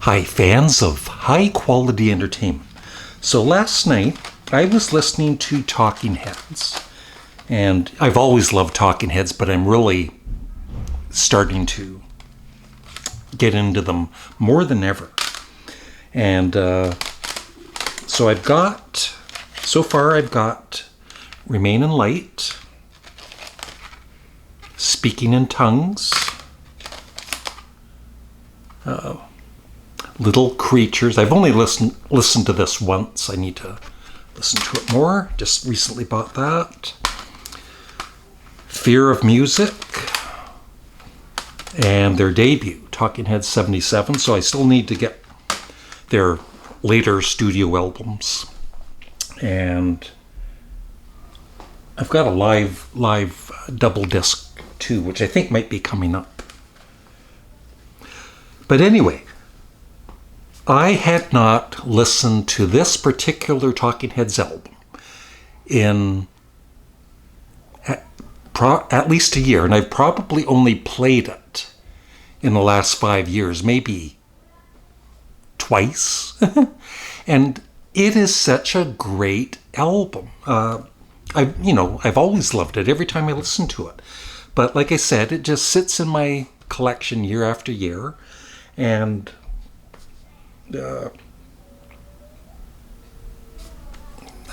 Hi, fans of high-quality entertainment. So last night, I was listening to Talking Heads. And I've always loved Talking Heads, but I'm really starting to get into them more than ever. And so far I've got Remain in Light, Speaking in Tongues, Little Creatures. I've only listened to this once. I need to listen to it more. Just recently bought that. Fear of Music, and their debut, Talking Heads 77. So I still need to get their later studio albums. And I've got a live double disc too, which I think might be coming up. But anyway, I had not listened to this particular Talking Heads album in at least a year, and I've probably only played it in the last 5 years, maybe twice. And it is such a great album. I've always loved it every time I listen to it. But like I said, it just sits in my collection year after year, and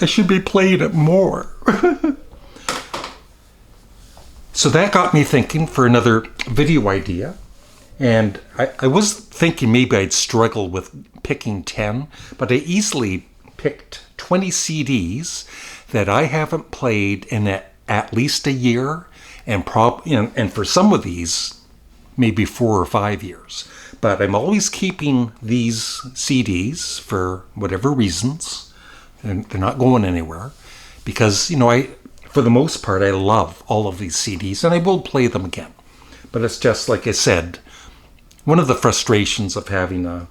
I should be playing it more. So that got me thinking for another video idea. And I was thinking maybe I'd struggle with picking 10, but I easily picked 20 CDs that I haven't played in at least a year, and for some of these, maybe 4 or 5 years. But I'm always keeping these CDs for whatever reasons, and they're not going anywhere, because, for the most part, I love all of these CDs, and I will play them again. But it's just, like I said, one of the frustrations of having a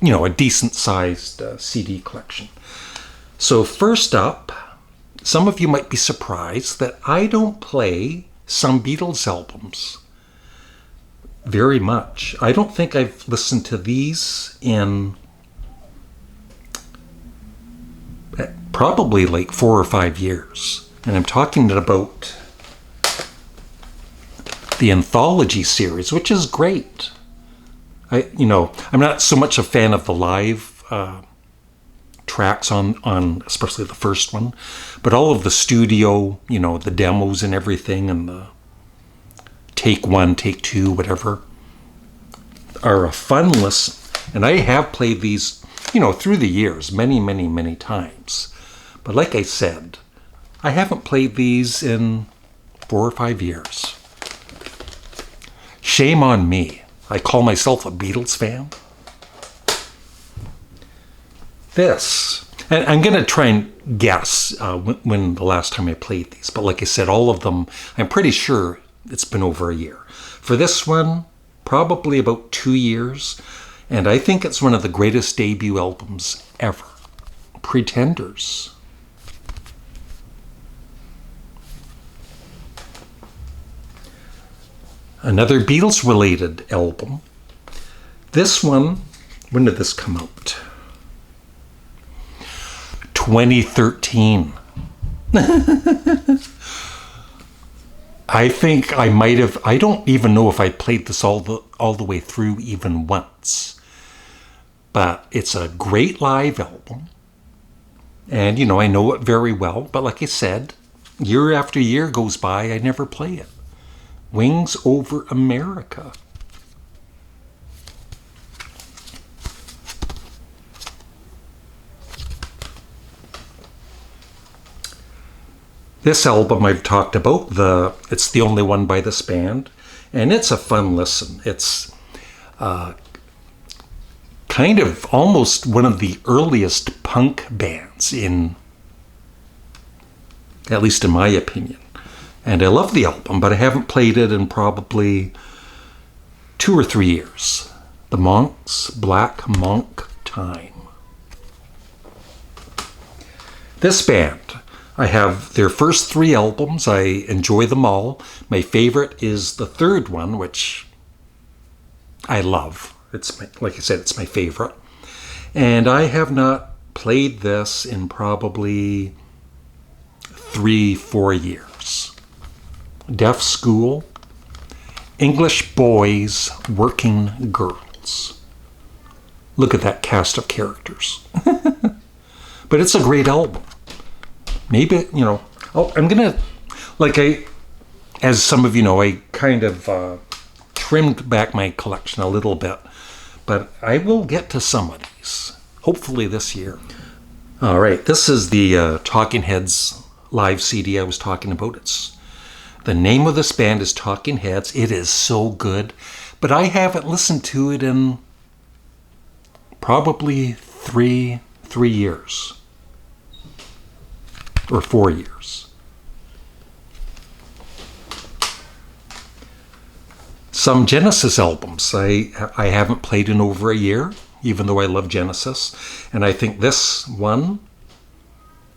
decent-sized CD collection. So first up, some of you might be surprised that I don't play some Beatles albums very much. I don't think I've listened to these in probably like 4 or 5 years. And I'm talking about the anthology series, which is great. I'm not so much a fan of the live tracks on especially the first one, but all of the studio, the demos and everything, and the take 1, take 2, whatever, are a fun listen. And I have played these, through the years, many, many, many times. But like I said, I haven't played these in 4 or 5 years. Shame on me. I call myself a Beatles fan. This, and I'm going to try and guess when the last time I played these. But like I said, all of them, I'm pretty sure it's been over a year. For this one, probably about 2 years. And I think it's one of the greatest debut albums ever. Pretenders. Another Beatles-related album. This one, when did this come out? 2013. I think I might have, I don't even know if I played this all the way through even once. But it's a great live album. And, I know it very well. But like I said, year after year goes by, I never play it. Wings Over America. This album I've talked about, it's the only one by this band, and it's a fun listen. It's kind of almost one of the earliest punk bands at least in my opinion. And I love the album, but I haven't played it in probably 2 or 3 years. The Monks, Black Monk Time. This band, I have their first 3 albums. I enjoy them all. My favorite is the third one, which I love. It's like I said, it's my favorite. And I have not played this in probably 3-4 years. Deaf School, English Boys, Working Girls. Look at that cast of characters. But it's a great album. Maybe, I'm going to, as some of you know, I kind of trimmed back my collection a little bit. But I will get to some of these, hopefully this year. All right, this is the Talking Heads live CD I was talking about. The name of this band is Talking Heads. It is so good, but I haven't listened to it in probably three years or 4 years. Some Genesis albums I haven't played in over a year, even though I love Genesis. And I think this one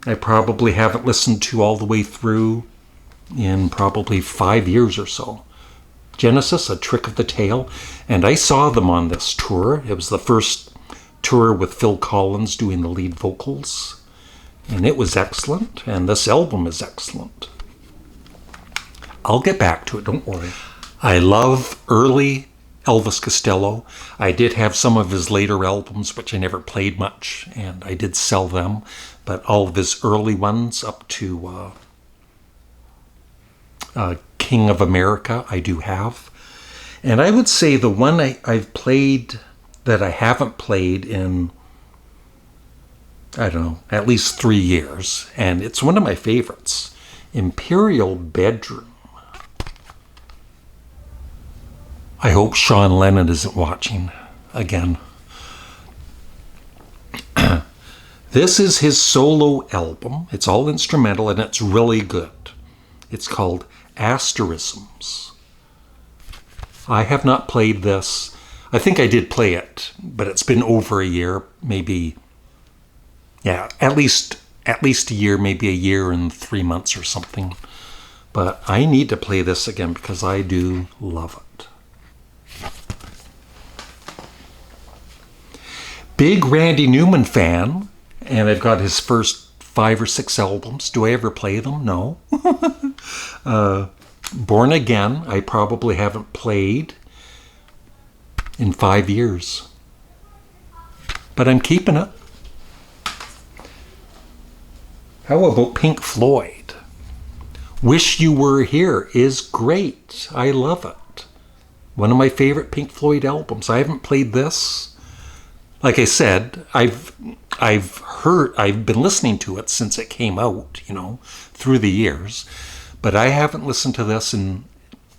I probably haven't listened to all the way through in probably 5 years or so. Genesis, A Trick of the Tail. And I saw them on this tour. It was the first tour with Phil Collins doing the lead vocals. And it was excellent. And this album is excellent. I'll get back to it, don't worry. I love early Elvis Costello. I did have some of his later albums, which I never played much, and I did sell them. But all of his early ones up to King of America, I do have. And I would say the one I've played that I haven't played in, I don't know, at least 3 years, and it's one of my favorites, Imperial Bedroom. I hope Sean Lennon isn't watching again. This is his solo album. It's all instrumental and it's really good. It's called Asterisms. I have not played this. I think I did play it, but it's been over a year, maybe, at least a year, maybe a year and 3 months or something. But I need to play this again because I do love it. Big Randy Newman fan, and I've got his first 5 or 6 albums. Do I ever play them? No. Born Again, I probably haven't played in 5 years. But I'm keeping it. How about Pink Floyd? Wish You Were Here is great. I love it. One of my favorite Pink Floyd albums. I haven't played this. Like I said, I've been listening to it since it came out, through the years, but I haven't listened to this in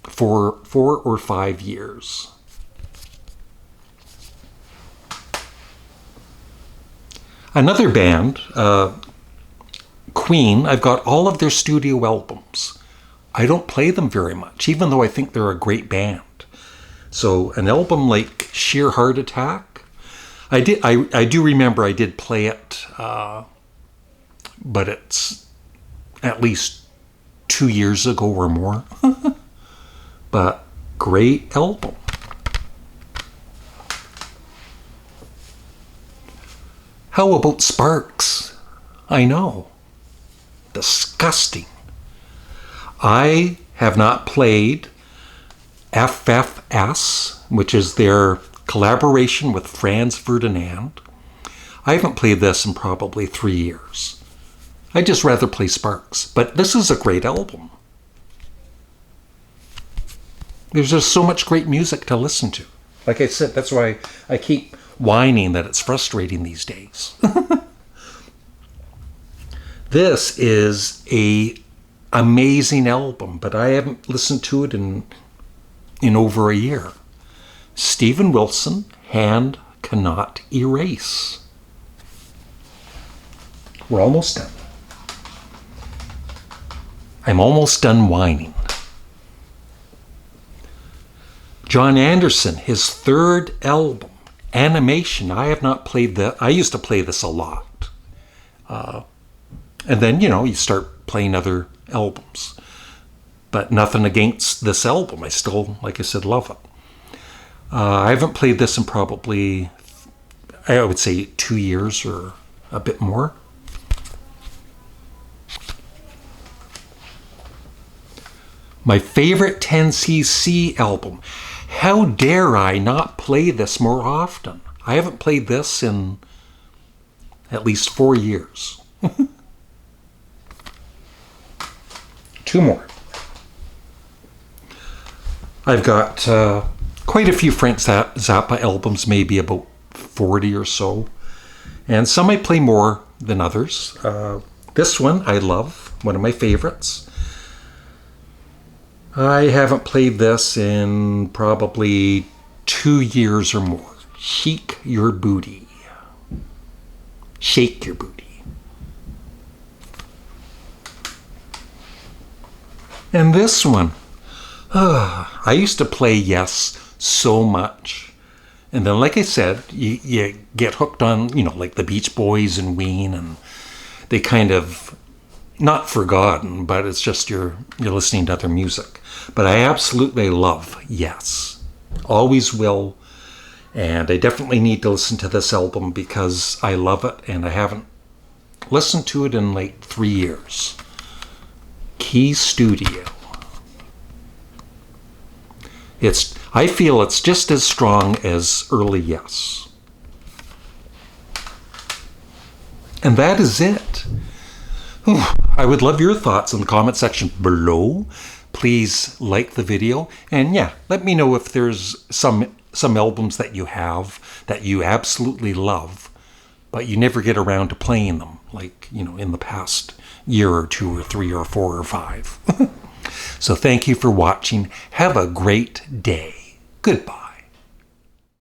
4 or 5 years. Another band, Queen, I've got all of their studio albums. I don't play them very much, even though I think they're a great band. So an album like Sheer Heart Attack, I do remember I did play it, but it's at least 2 years ago or more. But great album. How about Sparks? I know. Disgusting. I have not played FFS, which is their collaboration with Franz Ferdinand. I haven't played this in probably 3 years. I'd just rather play Sparks, but this is a great album. There's just so much great music to listen to. Like I said, that's why I keep whining that it's frustrating these days. This is a amazing album, but I haven't listened to it in over a year. Steven Wilson, Hand Cannot Erase. We're almost done. I'm almost done whining. John Anderson, his third album, Animation. I have not played that. I used to play this a lot. And then, you start playing other albums. But nothing against this album. I still, like I said, love it. I haven't played this in probably, I would say, 2 years or a bit more. My favorite 10cc album. How dare I not play this more often? I haven't played this in at least 4 years. 2 more. I've got quite a few Frank Zappa albums, maybe about 40 or so. And some I play more than others. This one I love, one of my favorites. I haven't played this in probably 2 years or more. Shake Your Booty. Shake Your Booty. And this one. I used to play Yes so much. And then, like I said, you get hooked on, like the Beach Boys and Ween, and they kind of, not forgotten, but it's just you're listening to other music. But I absolutely love Yes. Always will. And I definitely need to listen to this album because I love it, and I haven't listened to it in like 3 years. Key Studio. I feel it's just as strong as early Yes. And that is it. I would love your thoughts in the comment section below. Please like the video, and yeah, let me know if there's some albums that you have that you absolutely love, but you never get around to playing them, like, in the past year or 2 or 3 or 4 or 5. So thank you for watching. Have a great day. Goodbye.